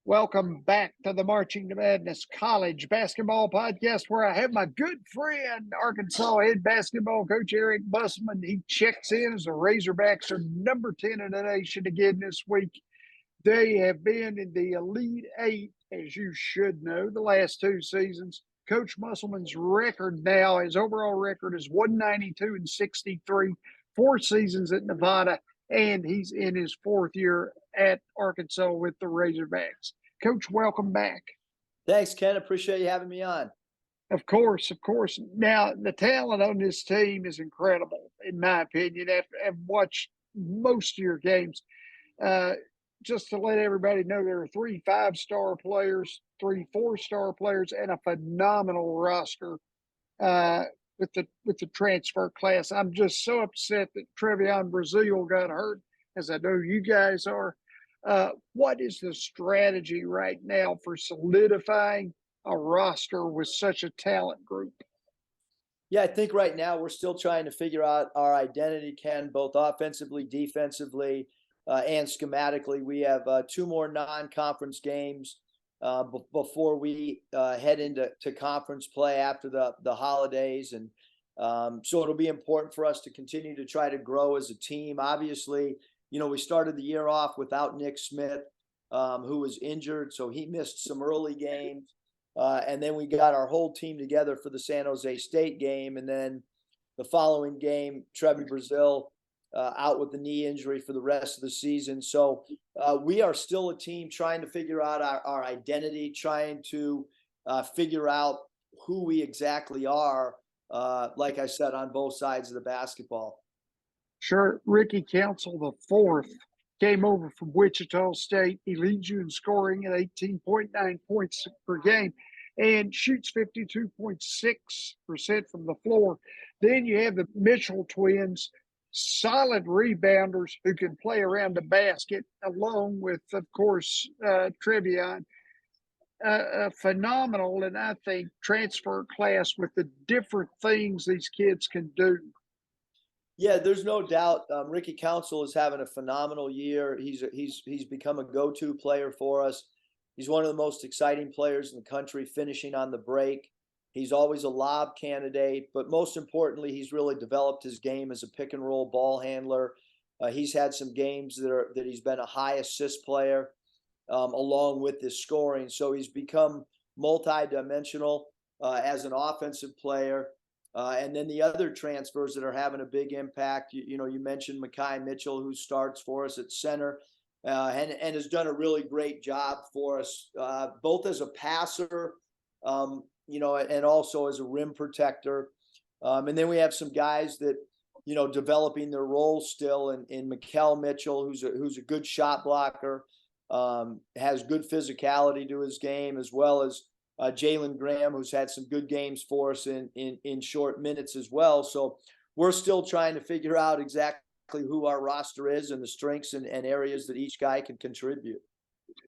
Welcome back to the Marching to Madness College Basketball Podcast, where I have my good friend, Arkansas head basketball coach Eric Musselman. He checks in as the Razorbacks are number 10 in the nation again this week. They have been in the Elite Eight, as you should know, the last two seasons. Coach Musselman's record now, his overall record is 192-63, 4 seasons at Nevada, and he's in his fourth year at Arkansas with the Razorbacks. Coach, welcome back. Thanks, Ken. Appreciate you having me on. Of course. Now, the talent on this team is incredible, in my opinion. I've watched most of your games. Just to let everybody know, there are 3 5-star players, 3 4-star players, and a phenomenal roster with the transfer class. I'm just so upset that Trevion Brazil got hurt, as I know you guys are. What is the strategy right now for solidifying a roster with such a talent group? Yeah, I think right now we're still trying to figure out our identity, Ken, both offensively, defensively, and schematically. We have 2 more non-conference games before we head into conference play after the holidays. And so it'll be important for us to continue to try to grow as a team. Obviously, we started the year off without Nick Smith, who was injured, so he missed some early games. And then we got our whole team together for the San Jose State game. And then the following game, Trevi Brazil out with the knee injury for the rest of the season. So we are still a team trying to figure out our identity, trying to figure out who we exactly are, like I said, on both sides of the basketball. Sure. Ricky Council, the fourth, came over from Wichita State. He leads you in scoring at 18.9 points per game and shoots 52.6% from the floor. Then you have the Mitchell twins, solid rebounders who can play around the basket, along with, of course, Trevion. Phenomenal, and I think, transfer class with the different things these kids can do. Yeah, there's no doubt. Ricky Council is having a phenomenal year. He's become a go-to player for us. He's one of the most exciting players in the country, finishing on the break. He's always a lob candidate, but most importantly, he's really developed his game as a pick and roll ball handler. He's had some games that he's been a high assist player, along with his scoring. So he's become multi-dimensional as an offensive player. And then the other transfers that are having a big impact, you mentioned Mekhi Mitchell, who starts for us at center and has done a really great job for us, both as a passer, and also as a rim protector. And then we have some guys that, developing their role still in Mekhi Mitchell, who's a good shot blocker, has good physicality to his game, as well as Jalen Graham, who's had some good games for us in short minutes as well. So we're still trying to figure out exactly who our roster is and the strengths and areas that each guy can contribute.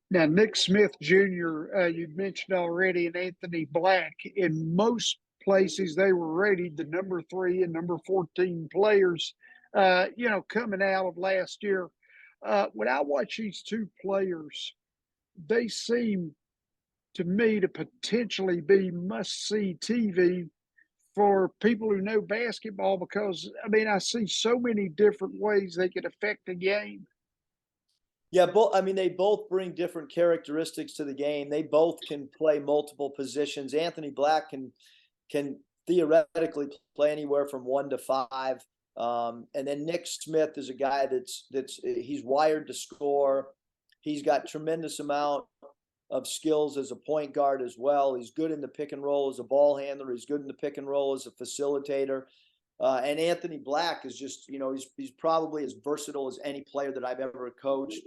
Now, Nick Smith Jr., you mentioned already, and Anthony Black. In most places, they were rated the number 3 and number 14 players, coming out of last year. When I watch these 2 players, they seem to me to potentially be must-see TV for people who know basketball, because, I see so many different ways they could affect the game. Yeah, they both bring different characteristics to the game. They both can play multiple positions. Anthony Black can theoretically play anywhere from 1 to 5. And then Nick Smith is a guy he's wired to score. He's got tremendous amount of skills as a point guard as well. He's good in the pick and roll as a ball handler. He's good in the pick and roll as a facilitator. And Anthony Black is just, he's probably as versatile as any player that I've ever coached.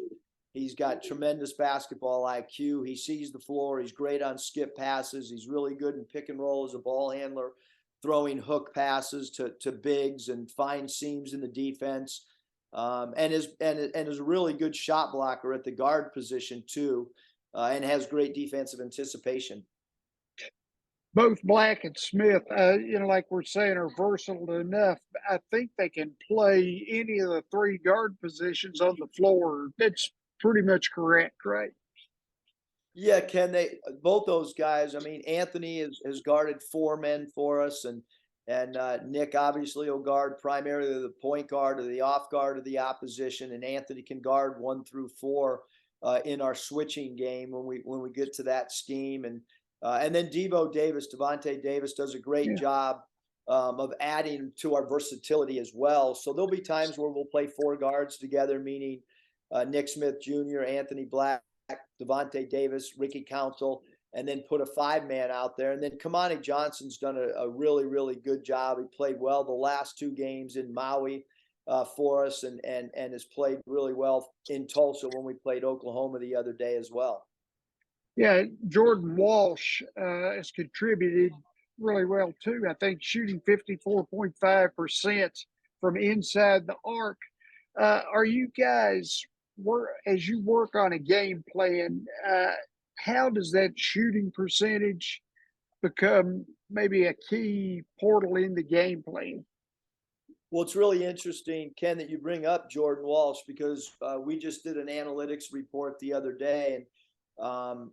He's got tremendous basketball IQ. He sees the floor. He's great on skip passes. He's really good in pick and roll as a ball handler, throwing hook passes to bigs and find seams in the defense. And is a really good shot blocker at the guard position too, and has great defensive anticipation. Both Black and Smith, like we're saying, are versatile enough. I think they can play any of the 3 guard positions on the floor. That's pretty much correct, right? Yeah, Ken, they both those guys. I mean, Anthony has guarded 4 men for us, and Nick obviously will guard primarily the point guard or the off guard of the opposition, and Anthony can guard 1 through 4 in our switching game when we get to that scheme, and then Devontae Davis does a great Yeah. job of adding to our versatility as well. So there'll be times where we'll play 4 guards together, meaning Nick Smith Jr., Anthony Black, Devontae Davis, Ricky Council, and then put a 5-man out there. And then Kamani Johnson's done a really, really good job. He played well the last 2 games in Maui for us, and has played really well in Tulsa when we played Oklahoma the other day as well. Yeah, Jordan Walsh has contributed really well too. I think shooting 54.5% from inside the arc. Are you guys as you work on a game plan? How does that shooting percentage become maybe a key portal in the game plan? Well, it's really interesting, Ken, that you bring up Jordan Walsh, because we just did an analytics report the other day, and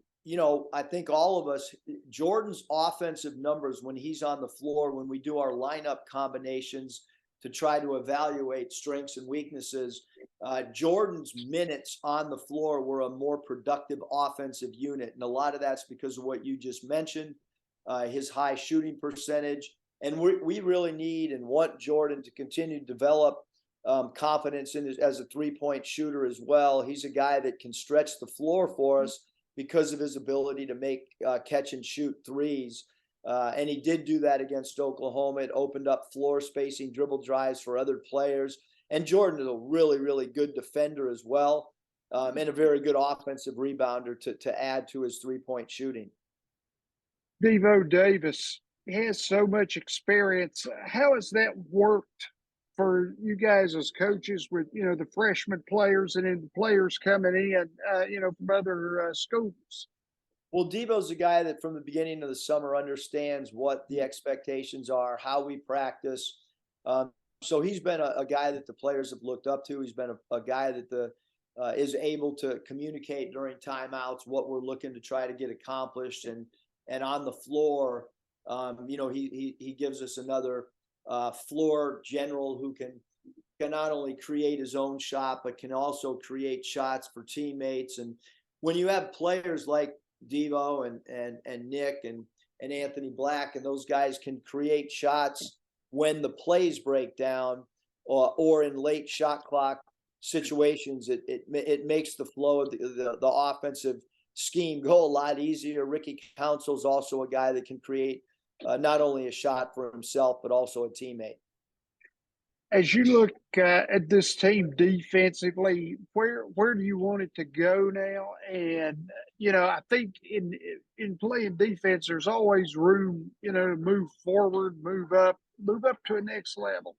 I think all of us, Jordan's offensive numbers when he's on the floor, when we do our lineup combinations to try to evaluate strengths and weaknesses, Jordan's minutes on the floor were a more productive offensive unit. And a lot of that's because of what you just mentioned, his high shooting percentage. And we really need and want Jordan to continue to develop confidence as a 3-point shooter as well. He's a guy that can stretch the floor for us because of his ability to make catch and shoot threes. And he did do that against Oklahoma. It opened up floor spacing, dribble drives for other players. And Jordan is a really, really good defender as well, and a very good offensive rebounder to add to his 3-point shooting. Devo Davis has so much experience. How has that worked for you guys as coaches with, the freshman players and then the players coming in, from other schools? Well, Devo's a guy that from the beginning of the summer understands what the expectations are, how we practice. So he's been a guy that the players have looked up to. He's been a guy that is able to communicate during timeouts what we're looking to try to get accomplished, and on the floor, he gives us another floor general who can not only create his own shot but can also create shots for teammates. And when you have players like Devo and Nick and Anthony Black, and those guys can create shots when the plays break down, or in late shot clock situations, it makes the flow of the offensive scheme go a lot easier. Ricky Council's also a guy that can create not only a shot for himself but also a teammate. As you look at this team defensively, where do you want it to go now? And I think in playing defense, there's always room, to move forward, move up to a next level.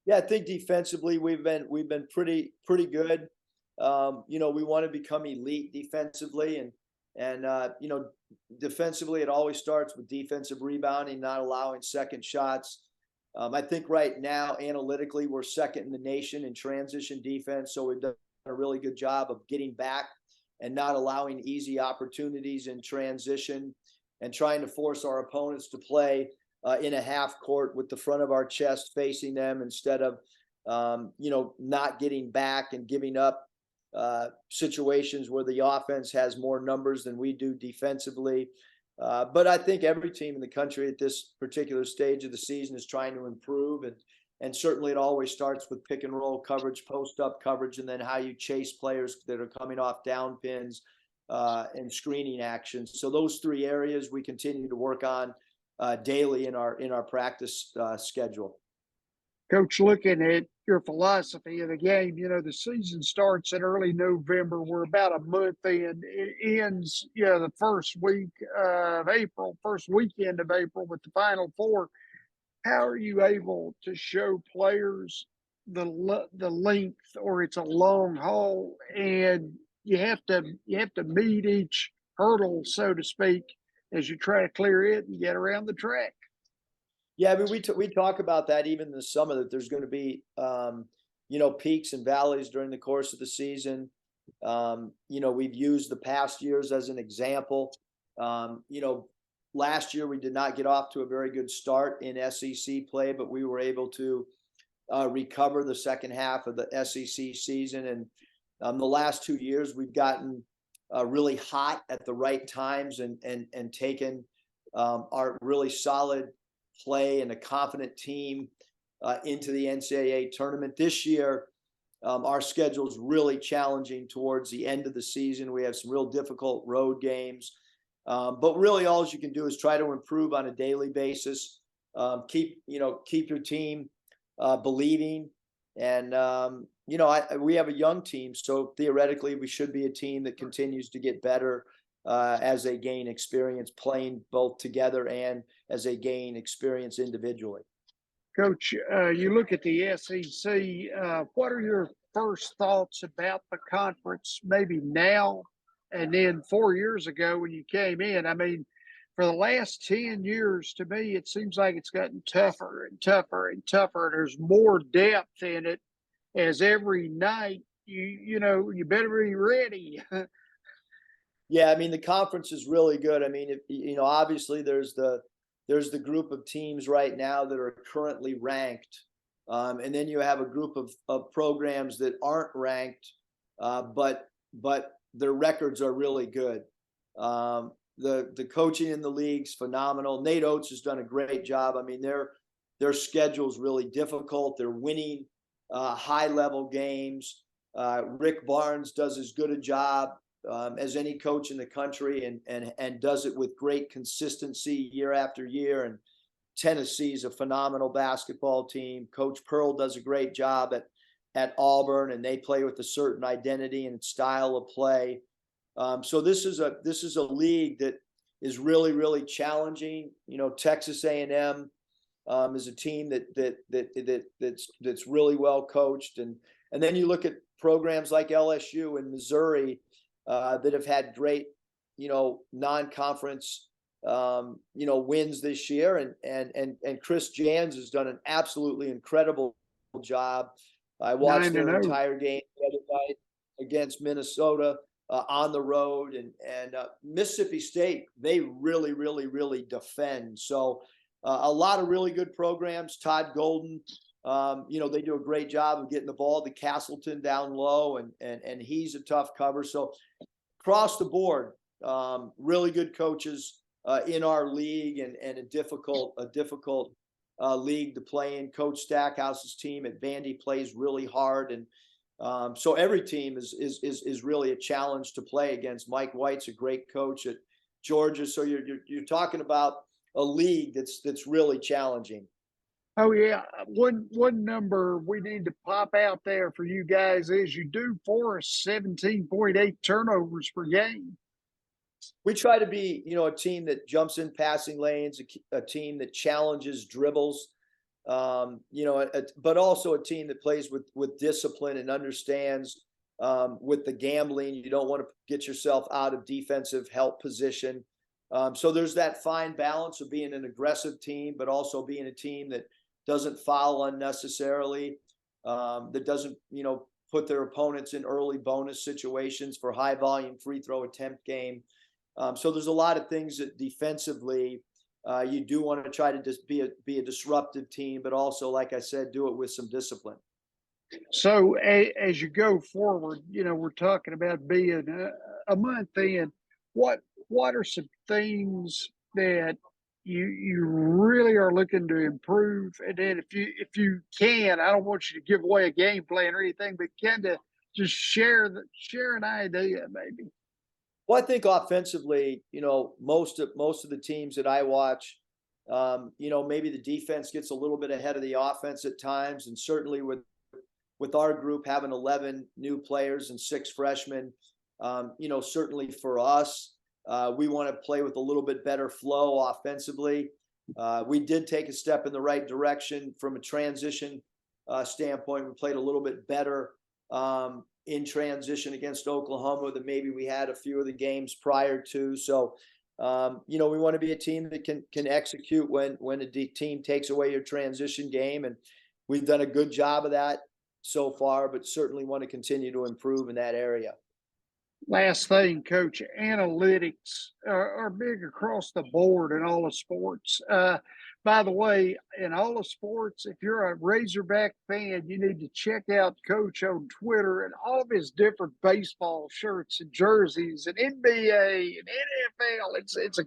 Yeah, I think defensively we've been pretty good. We want to become elite defensively, and defensively it always starts with defensive rebounding, not allowing second shots. I think right now, analytically, we're second in the nation in transition defense. So we've done a really good job of getting back and not allowing easy opportunities in transition, and trying to force our opponents to play in a half court with the front of our chest facing them, instead of, not getting back and giving up situations where the offense has more numbers than we do defensively. But I think every team in the country at this particular stage of the season is trying to improve, and certainly it always starts with pick and roll coverage, post up coverage, and then how you chase players that are coming off down pins and screening actions. So those 3 areas we continue to work on daily in our practice schedule. Coach, looking at your philosophy of the game, the season starts in early November. We're about a month in. It ends, the first weekend of April with the Final Four. How are you able to show players the length, or it's a long haul, and you have to meet each hurdle, so to speak, as you try to clear it and get around the track? Yeah, I mean, we talk about that even this summer, that there's going to be, peaks and valleys during the course of the season. We've used the past years as an example. Last year we did not get off to a very good start in SEC play, but we were able to recover the second half of the SEC season. And the last 2 years we've gotten really hot at the right times and taken our really solid play and a confident team into the NCAA tournament. This year, our schedule is really challenging towards the end of the season. We have some real difficult road games, but really all you can do is try to improve on a daily basis. Keep your team believing, and we have a young team, so theoretically we should be a team that continues to get better as they gain experience playing both together and as they gain experience individually. Coach, you look at the SEC. What are your first thoughts about the conference, maybe now and then 4 years ago when you came in? I mean, for the last 10 years, to me, it seems like it's gotten tougher and tougher and tougher. There's more depth in it as every night, you better be ready. Yeah, I mean, the conference is really good. I mean, obviously there's the group of teams right now that are currently ranked. And then you have a group of programs that aren't ranked, but their records are really good. The coaching in the league's phenomenal. Nate Oates has done a great job. I mean, their schedule's really difficult. They're winning high level games. Rick Barnes does as good a job as any coach in the country, and does it with great consistency year after year. And Tennessee's a phenomenal basketball team. Coach Pearl does a great job at Auburn, and they play with a certain identity and style of play. So this is a league that is really, really challenging. Texas A&M is a team that's really well coached, and then you look at programs like LSU and Missouri that have had great, non-conference, wins this year, and Chris Jans has done an absolutely incredible job. I watched their entire game the other night against Minnesota on the road, and Mississippi State, they really, really, really defend. So a lot of really good programs. Todd Golden, they do a great job of getting the ball to Castleton down low, and he's a tough cover. So across the board, really good coaches in our league, and a difficult league to play in. Coach Stackhouse's team at Vandy plays really hard, and so every team is really a challenge to play against. Mike White's a great coach at Georgia, so you're talking about a league that's really challenging. Oh yeah, one number we need to pop out there for you guys is you do force 17.8 turnovers per game. We try to be, a team that jumps in passing lanes, a team that challenges dribbles, but also a team that plays with discipline and understands with the gambling, you don't want to get yourself out of defensive help position. So there's that fine balance of being an aggressive team, but also being a team that doesn't foul unnecessarily, that doesn't, put their opponents in early bonus situations for high volume free throw attempt game. So there's a lot of things that defensively you do want to try to just be a disruptive team, but also, like I said, do it with some discipline. So as you go forward, we're talking about being a month in. What are some things that you really are looking to improve? And then if you can, I don't want you to give away a game plan or anything, but kind of just share an idea maybe. Well, I think offensively, most of the teams that I watch, maybe the defense gets a little bit ahead of the offense at times, and certainly with our group having 11 new players and 6 freshmen, certainly for us, we want to play with a little bit better flow offensively. We did take a step in the right direction from a transition standpoint. We played a little bit better in transition against Oklahoma than maybe we had a few of the games prior to. So, we want to be a team that can execute when a team takes away your transition game, and we've done a good job of that so far, but certainly want to continue to improve in that area. Last thing, Coach, analytics are big across the board in all the sports. By the way, in all the sports, if you're a Razorback fan, you need to check out Coach on Twitter and all of his different baseball shirts and jerseys and NBA and NFL. It's a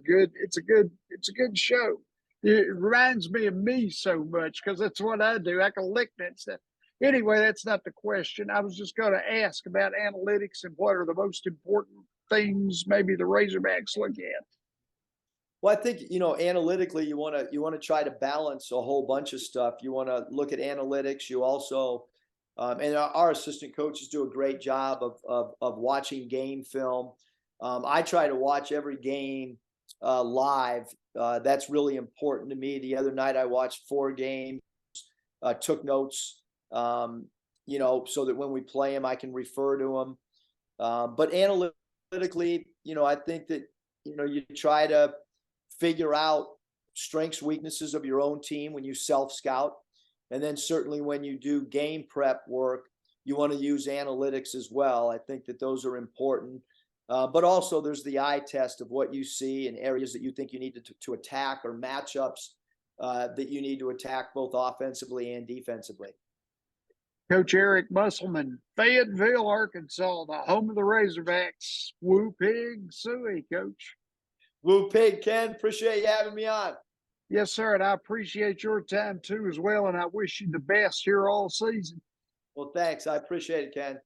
good show. It reminds me of me so much because that's what I do. I collect that stuff. Anyway, that's not the question. I was just going to ask about analytics and what are the most important things maybe the Razorbacks look at. Well, I think, analytically, you want to try to balance a whole bunch of stuff. You want to look at analytics. You also, and our assistant coaches do a great job of watching game film. I try to watch every game live. That's really important to me. The other night I watched 4 games, took notes, so that when we play them, I can refer to them. But analytically, I think that, you try to figure out strengths, weaknesses of your own team when you self-scout. And then certainly when you do game prep work, you want to use analytics as well. I think that those are important. But also there's the eye test of what you see and areas that you think you need to attack, or matchups that you need to attack both offensively and defensively. Coach Eric Musselman, Fayetteville, Arkansas, the home of the Razorbacks. Woo pig suey, Coach. Woo pig, Ken. Appreciate you having me on. Yes, sir, and I appreciate your time too as well, and I wish you the best here all season. Well, thanks. I appreciate it, Ken.